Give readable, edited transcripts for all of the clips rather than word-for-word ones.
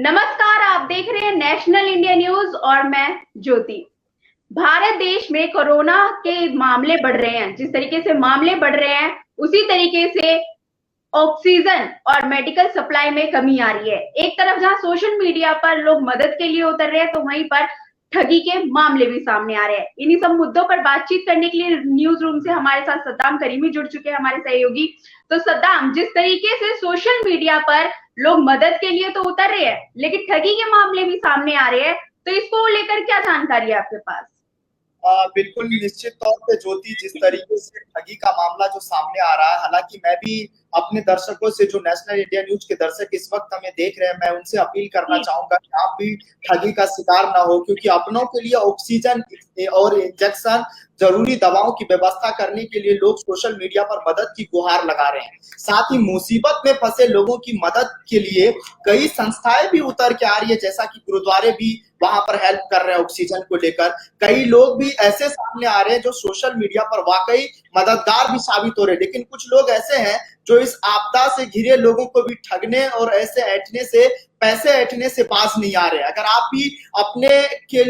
नमस्कार, आप देख रहे हैं नेशनल इंडिया न्यूज और मैं ज्योति। भारत देश में कोरोना के मामले बढ़ रहे हैं। जिस तरीके से मामले बढ़ रहे हैं उसी तरीके से ऑक्सीजन और मेडिकल सप्लाई में कमी आ रही है। एक तरफ जहां सोशल मीडिया पर लोग मदद के लिए उतर रहे हैं, तो वहीं पर ठगी के मामले भी सामने आ रहे हैं। इन्हीं सब मुद्दों पर बातचीत करने के लिए न्यूज रूम से हमारे साथ सद्दाम करीमी जुड़ चुके हैं, हमारे सहयोगी। तो सद्दाम, जिस तरीके से सोशल मीडिया पर लोग मदद के लिए तो उतर रहे हैं, लेकिन ठगी के मामले भी सामने आ रहे हैं, तो इसको लेकर क्या जानकारी है आपके पास? बिल्कुल निश्चित तौर पे ज्योति, जिस तरीके से ठगी का मामला जो सामने आ रहा है, हालांकि मैं भी अपने दर्शकों से, जो नेशनल इंडिया न्यूज के दर्शक इस वक्त हमें देख रहे हैं, मैं उनसे अपील करना चाहूंगा कि आप भी ठगी का शिकार ना हो, क्योंकि अपनों के लिए ऑक्सीजन और इंजेक्शन, जरूरी दवाओं की व्यवस्था करने के लिए लोग सोशल मीडिया पर मदद की गुहार लगा रहे हैं। साथ ही मुसीबत में फंसे लोगों की मदद के लिए कई संस्थाएं भी उतर के आ रही है, जैसा कि गुरुद्वारे भी वहां पर हेल्प कर रहे हैं ऑक्सीजन को लेकर। कई लोग भी ऐसे सामने आ रहे हैं जो सोशल मीडिया पर वाकई मददगार भी साबित हो रहे हैं, लेकिन कुछ लोग ऐसे हैं जो इस आपदा से घिरे लोगों को भी ठगने और ऐसे ऐंठने से, पैसे ऐंठने से बाज नहीं आ रहे। अगर आप भी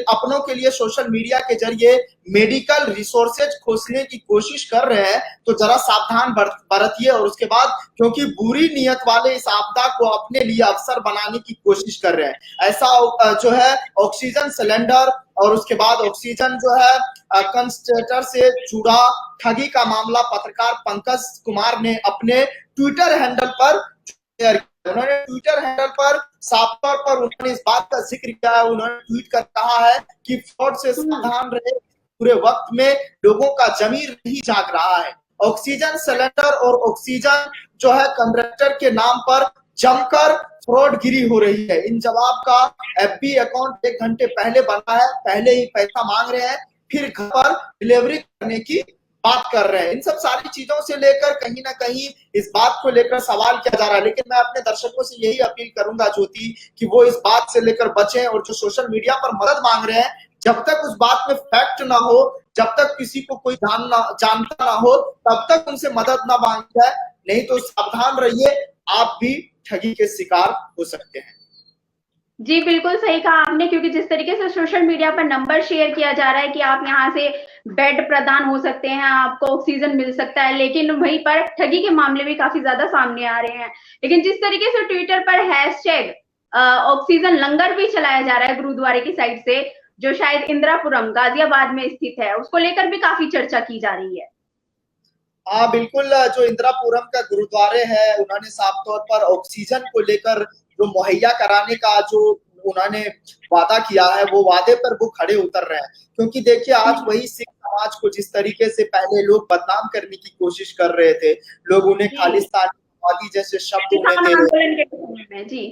अपनों के लिए सोशल मीडिया के जरिए मेडिकल रिसोर्सेज खोजने की कोशिश कर रहे हैं, तो जरा सावधान बरतिए। और उसके बाद, क्योंकि बुरी नीयत वाले इस आपदा को अपने लिए अवसर बनाने की कोशिश कर रहे हैं। ऐसा जो है ऑक्सीजन सिलेंडर और उसके बाद ऑक्सीजन जो है कंसंट्रेटर से जुड़ा ठगी का मामला पत्रकार पंकज कुमार ने अपने ट्विटर हैंडल पर शेयर किया। उन्होंने ट्विटर हैंडल पर साफ तौर पर उन्होंने इस बात का जिक्र किया है। उन्होंने ट्वीट कर कहा है कि फ्रॉड से सावधान रहे, पूरे वक्त में लोगों का जमीर नहीं जाग रहा है। ऑक्सीजन सिलेंडर और ऑक्सीजन जो है कंडक्टर के नाम पर जमकर फ्रॉडगिरी हो रही है। इन जवाब का एफबी अकाउंट 1 घंटे पहले बना है, पहले ही पैसा मांग रहे हैं, फिर घर पर डिलीवरी करने की बात कर रहे हैं। इन सब सारी चीजों से लेकर कहीं ना कहीं इस बात को लेकर सवाल किया जा रहा है। लेकिन मैं अपने दर्शकों से यही अपील करूंगा ज्योति, कि वो इस बात से लेकर बचें, और जो सोशल मीडिया पर मदद मांग रहे हैं, जब तक उस बात में फैक्ट ना हो, जब तक किसी को कोई जानता ना हो, तब तक उनसे मदद ना मांगी जाए। नहीं तो सावधान रहिए, आप भी ठगी के शिकार हो सकते हैं। जी, बिल्कुल सही कहा आपने, क्योंकि जिस तरीके से सोशल मीडिया पर नंबर शेयर किया जा रहा है कि आप यहाँ से बेड प्रदान हो सकते हैं, आपको ऑक्सीजन मिल सकता है, लेकिन वहीं पर ठगी के मामले भी काफी ज्यादा सामने आ रहे हैं। लेकिन जिस तरीके से ट्विटर पर हैशटैग ऑक्सीजन लंगर भी चलाया जा रहा है गुरुद्वारे की साइड से, जो शायद इंदिरापुरम गाजियाबाद में स्थित है, उसको लेकर भी काफी चर्चा की जा रही है। हाँ बिल्कुल, जो इंदिरापुरम का गुरुद्वारे है, उन्होंने साफ तौर पर ऑक्सीजन को लेकर जो मुहैया कराने का जो उन्होंने वादा किया है, वो वादे पर वो खड़े उतर रहे हैं। क्योंकि देखिए, आज वही सिख समाज को जिस तरीके से पहले लोग बदनाम करने की कोशिश कर रहे थे, लोग उन्हें खालिस्तानी जैसे शब्द उन्हें दे रहे हैं। जी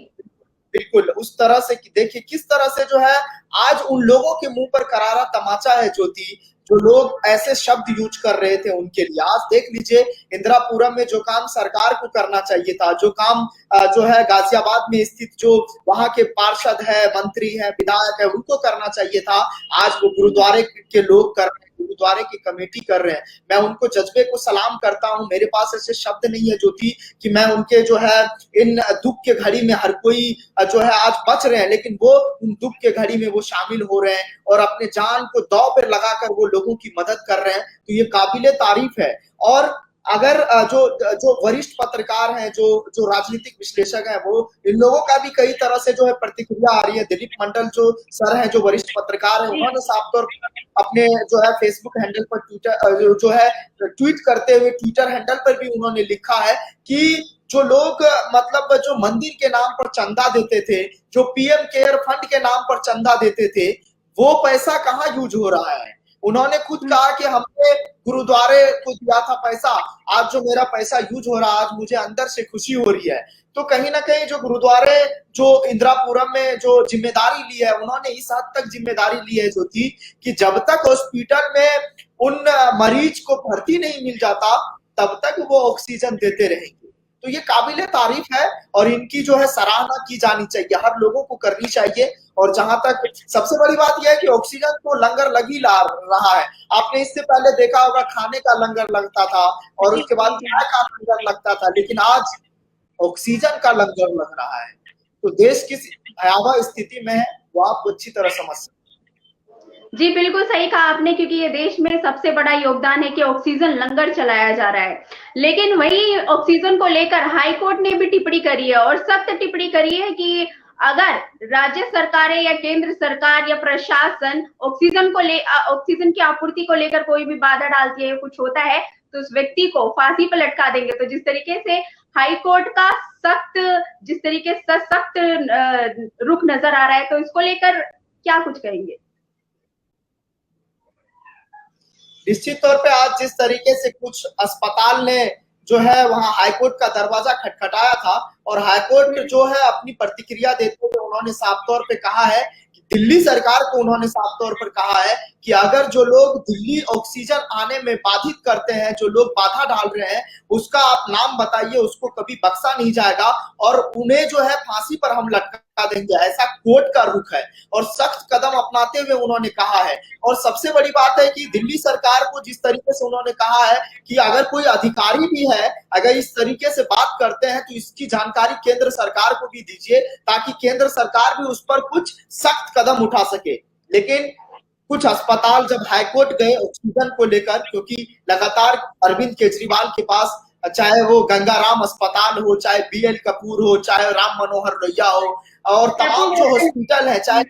बिल्कुल, उस तरह से देखिए किस तरह से जो है आज उन लोगों के मुंह पर करारा तमाचा है ज्योति, जो लोग ऐसे शब्द यूज कर रहे थे उनके लिए। आज देख लीजिए, इंदिरापुरम में जो काम सरकार को करना चाहिए था, जो काम जो है गाजियाबाद में स्थित जो वहां के पार्षद है, मंत्री है, विधायक है, उनको करना चाहिए था, आज वो गुरुद्वारे के लोग कर रहे हैं, गुरुद्वारे की कमेटी कर रहे हैं। मैं उनको जज्बे को सलाम करता हूं। मेरे पास ऐसे शब्द नहीं है ज्योति कि मैं उनके जो है इन दुख के घड़ी में, हर कोई जो है आज बच रहे हैं, लेकिन वो उन दुख के घड़ी में वो शामिल हो रहे हैं और अपने जान को दांव पर लगाकर वो लोगों की मदद कर रहे हैं। तो ये काबिले तारीफ है। और अगर जो वरिष्ठ पत्रकार हैं, जो राजनीतिक विश्लेषक हैं, वो इन लोगों का भी कई तरह से जो है प्रतिक्रिया आ रही है। दिलीप मंडल जो सर हैं, जो वरिष्ठ पत्रकार हैं, उन्होंने साफ तौर पर अपने जो है फेसबुक हैंडल पर जो है ट्वीट करते हुए ट्विटर हैंडल पर भी उन्होंने लिखा है कि जो लोग मतलब जो मंदिर के नाम पर चंदा देते थे, जो पीएम केयर फंड के नाम पर चंदा देते थे, वो पैसा कहाँ यूज हो रहा है। उन्होंने खुद कहा कि हमने गुरुद्वारे को दिया था पैसा, आज जो मेरा पैसा यूज हो रहा है, आज मुझे अंदर से खुशी हो रही है। तो कहीं ना कहीं जो गुरुद्वारे, जो इंदिरापुरम में जो जिम्मेदारी ली है, उन्होंने इस हद तक जिम्मेदारी ली है जो थी कि जब तक हॉस्पिटल में उन मरीज को भर्ती नहीं मिल जाता, तब तक वो ऑक्सीजन देते रहेंगे। तो ये काबिले तारीफ है और इनकी जो है सराहना की जानी चाहिए, हर लोगों को करनी चाहिए। और जहां तक सबसे बड़ी बात यह है कि ऑक्सीजन तो लंगर लग ही रहा है। आपने इससे पहले देखा होगा, खाने का लंगर लगता था और उसके बाद चाय का लंगर लगता था, लेकिन आज ऑक्सीजन का लंगर लग रहा है। तो देश किस भयावह स्थिति में है वो आप अच्छी तरह समझ सकते। जी बिल्कुल सही कहा आपने, क्योंकि ये देश में सबसे बड़ा योगदान है कि ऑक्सीजन लंगर चलाया जा रहा है। लेकिन वही ऑक्सीजन को लेकर हाई कोर्ट ने भी टिप्पणी करी है, और सख्त टिप्पणी करी है कि अगर राज्य सरकारें या केंद्र सरकार या प्रशासन ऑक्सीजन की आपूर्ति को लेकर कोई भी बाधा डालती है, कुछ होता है, तो उस व्यक्ति को फांसी पर लटका देंगे। तो जिस तरीके से हाई कोर्ट का सख्त रुख नजर आ रहा है, तो इसको लेकर क्या कुछ कहेंगे? निश्चित तौर पे आज जिस तरीके से कुछ अस्पताल ने जो है वहां हाईकोर्ट का दरवाजा खटखटाया था, और हाईकोर्ट जो है अपनी प्रतिक्रिया देते हुए उन्होंने साफ तौर पे कहा है कि दिल्ली सरकार को उन्होंने साफ तौर पर कहा है कि अगर जो लोग दिल्ली ऑक्सीजन आने में बाधित करते हैं, जो लोग बाधा डाल रहे हैं, उसका आप नाम बताइए, उसको कभी बख्शा नहीं जाएगा और उन्हें जो है फांसी पर हम लटका देंगे। ऐसा कोर्ट का रुख है और सख्त कदम अपनाते हुए उन्होंने कहा है। और सबसे बड़ी बात है कि दिल्ली सरकार को जिस तरीके से उन्होंने कहा है कि अगर कोई अधिकारी भी है, अगर इस तरीके से बात करते हैं तो इसकी जानकारी केंद्र सरकार को भी दीजिए, ताकि केंद्र सरकार भी उस पर कुछ सख्त कदम उठा सके। लेकिन कुछ अस्पताल जब हाईकोर्ट गए ऑक्सीजन को लेकर, क्योंकि लगातार अरविंद केजरीवाल के पास, चाहे वो गंगाराम अस्पताल हो, चाहे BL कपूर हो, चाहे राम मनोहर लोहिया हो, और तमाम जो हॉस्पिटल है, चाहे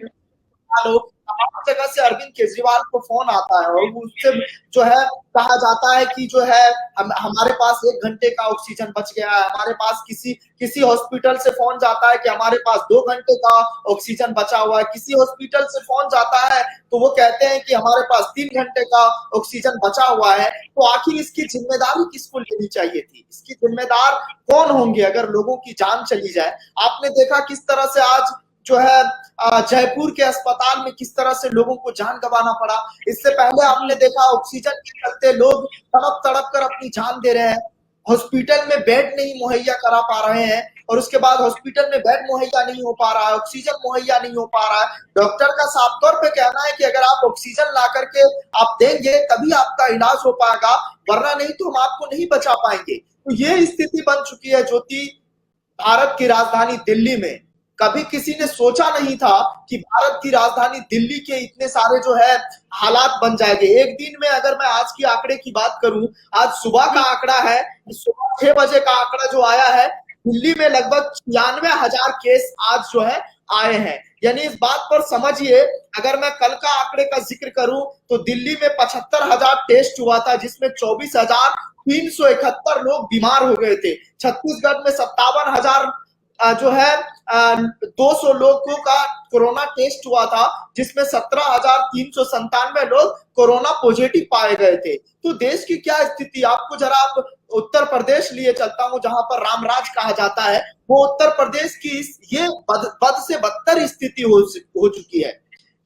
लोग, तमाम जगह से अरविंद केजरीवाल को फोन आता है और उससे जो है कहा जाता है कि जो है हमारे पास 1 घंटे का ऑक्सीजन बच गया है। हमारे पास किसी हॉस्पिटल से फोन जाता है कि हमारे पास 2 घंटे का ऑक्सीजन बचा हुआ है। किसी हॉस्पिटल से फोन जाता है तो वो कहते हैं कि हमारे पास 3 घंटे का ऑक्सीजन बचा हुआ है। तो आखिर इसकी जिम्मेदारी किसको लेनी चाहिए थी? इसकी जिम्मेदार कौन होंगे अगर लोगों की जान चली जाए? आपने देखा किस तरह से आज जो है जयपुर के अस्पताल में किस तरह से लोगों को जान गंवाना पड़ा। इससे पहले आपने देखा ऑक्सीजन के चलते लोग तड़प तड़प कर अपनी जान दे रहे हैं, हॉस्पिटल में बेड नहीं मुहैया करा पा रहे हैं, और उसके बाद हॉस्पिटल में बेड मुहैया नहीं हो पा रहा है, ऑक्सीजन मुहैया नहीं हो पा रहा है। डॉक्टर का साफ तौर पे कहना है कि अगर आप ऑक्सीजन ला करके आप देंगे तभी आपका इलाज हो पाएगा, वरना नहीं तो हम आपको नहीं बचा पाएंगे। तो ये स्थिति बन चुकी है ज्योति भारत की राजधानी दिल्ली में। कभी किसी ने सोचा नहीं था कि भारत की राजधानी दिल्ली के इतने सारे जो है हालात बन जाएंगे। एक दिन में अगर मैं आज की आंकड़े की बात करूं, आज सुबह का आंकड़ा है, सुबह 6 बजे का आंकड़ा जो आया है, दिल्ली में लगभग 96,000 केस आज जो है आए हैं। यानी इस बात पर समझिए, अगर मैं कल का आंकड़े का जिक्र करूं तो दिल्ली में 75,000 टेस्ट हुआ था, जिसमें 24,371 लोग बीमार हो गए थे। छत्तीसगढ़ में 57,000 जो है 200 लोगों का कोरोना टेस्ट हुआ था, जिसमें 17,397 लोग कोरोना पॉजिटिव पाए गए थे। तो देश की क्या स्थिति, आपको जरा आप उत्तर प्रदेश लिए चलता हूं जहां पर रामराज कहा जाता है, वो उत्तर प्रदेश की ये बद से बदतर स्थिति हो चुकी है।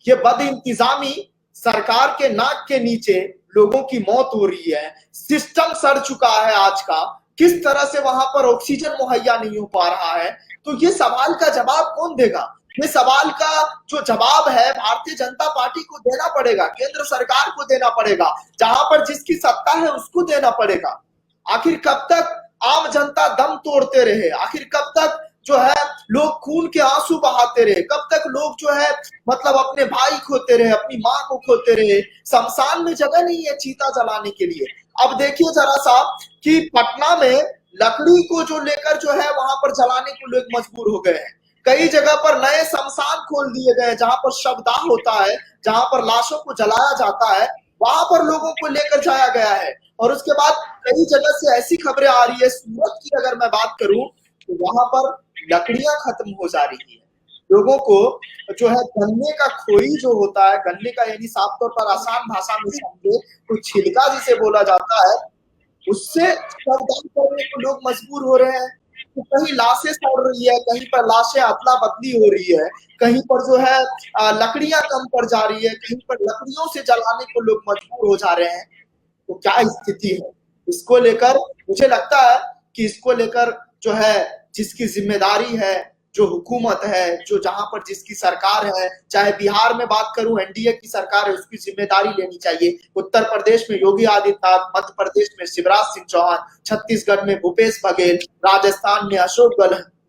ये बद इंतजामी, सरकार के नाक के नीचे लोगों की मौत हो रही है, सिस्टम सड़ चुका है आज का, किस तरह से वहां पर ऑक्सीजन मुहैया नहीं हो पा रहा है। तो ये सवाल का जवाब कौन देगा? ये सवाल का जो जवाब है भारतीय जनता पार्टी को देना पड़ेगा, केंद्र सरकार को देना पड़ेगा, जहां पर जिसकी सत्ता है उसको देना पड़ेगा। आखिर कब तक आम जनता दम तोड़ते रहे? आखिर कब तक जो है लोग खून के आंसू बहाते रहे? कब तक लोग जो है मतलब अपने भाई खोते रहे, अपनी माँ को खोते रहे? शमशान में जगह नहीं है चीता जलाने के लिए। अब देखिए जरा सा कि पटना में लकड़ी को जो लेकर जो है वहां पर जलाने को लोग मजबूर हो गए हैं। कई जगह पर नए शमशान खोल दिए गए, जहां पर शवदाह होता है, जहां पर लाशों को जलाया जाता है, वहां पर लोगों को लेकर जाया गया है। और उसके बाद कई जगह से ऐसी खबरें आ रही है, सूरत की अगर मैं बात करूं तो वहां पर लकड़ियां खत्म हो जा रही है। लोगों को जो है गन्ने का खोई जो होता है, गन्ने का यानी साफ तौर पर आसान भाषा में समझे तो छिलका जिसे बोला जाता है, उससे शवदाह करने को लोग मजबूर हो रहे हैं। तो कहीं लाशें सड़ रही है, कहीं पर लाशें अदला बदली हो रही है, कहीं पर जो है लकड़ियां कम पड़ जा रही है, कहीं पर लकड़ियों से जलाने को लोग मजबूर हो जा रहे हैं। तो क्या स्थिति है इसको लेकर? मुझे लगता है कि इसको लेकर जो है जिसकी जिम्मेदारी है, जो हुकूमत है, जो जहां पर जिसकी सरकार है, चाहे बिहार में बात करूं एनडीए की सरकार है, उसकी जिम्मेदारी लेनी चाहिए। उत्तर प्रदेश में योगी आदित्यनाथ, मध्य प्रदेश में शिवराज सिंह चौहान, छत्तीसगढ़ में भूपेश बघेल, राजस्थान में अशोक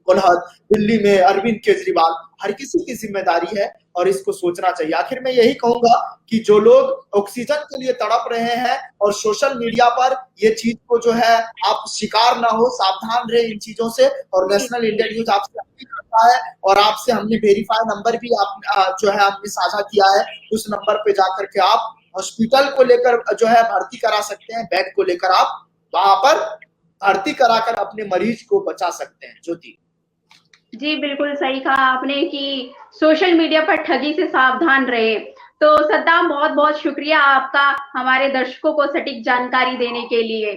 कोलहद, दिल्ली में अरविंद केजरीवाल, हर किसी की जिम्मेदारी है और इसको सोचना चाहिए। आखिर में यही कहूंगा कि जो लोग ऑक्सीजन के लिए तड़प रहे हैं और सोशल मीडिया पर ये चीज को जो है आप शिकार ना हो, सावधान रहे इन चीजों से। और नेशनल इंडिया न्यूज आपसे अपील करता है और आपसे हमने वेरीफाई नंबर भी आप जो है हमने साझा किया है, उस नंबर पे जाकर के आप हॉस्पिटल को लेकर जो है भर्ती करा सकते हैं, बेड को लेकर आप वहां पर भर्ती कराकर अपने मरीज को बचा सकते हैं। ज्योति जी बिल्कुल सही कहा आपने कि सोशल मीडिया पर ठगी से सावधान रहे। तो सद्दाम बहुत बहुत शुक्रिया आपका हमारे दर्शकों को सटीक जानकारी देने के लिए।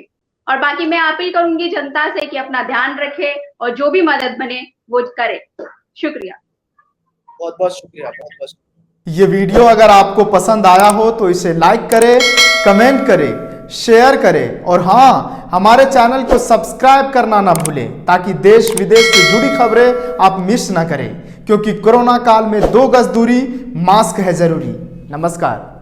और बाकी मैं अपील करूंगी जनता से कि अपना ध्यान रखे और जो भी मदद बने वो करे। शुक्रिया, बहुत बहुत शुक्रिया, बहुत बहुत शुक्रिया। ये वीडियो अगर आपको पसंद आया हो तो इसे लाइक करें, कमेंट करें, शेयर करें और हाँ, हमारे चैनल को सब्सक्राइब करना ना भूलें ताकि देश विदेश से जुड़ी खबरें आप मिस ना करें, क्योंकि कोरोना काल में 2 गज दूरी, मास्क है जरूरी। नमस्कार।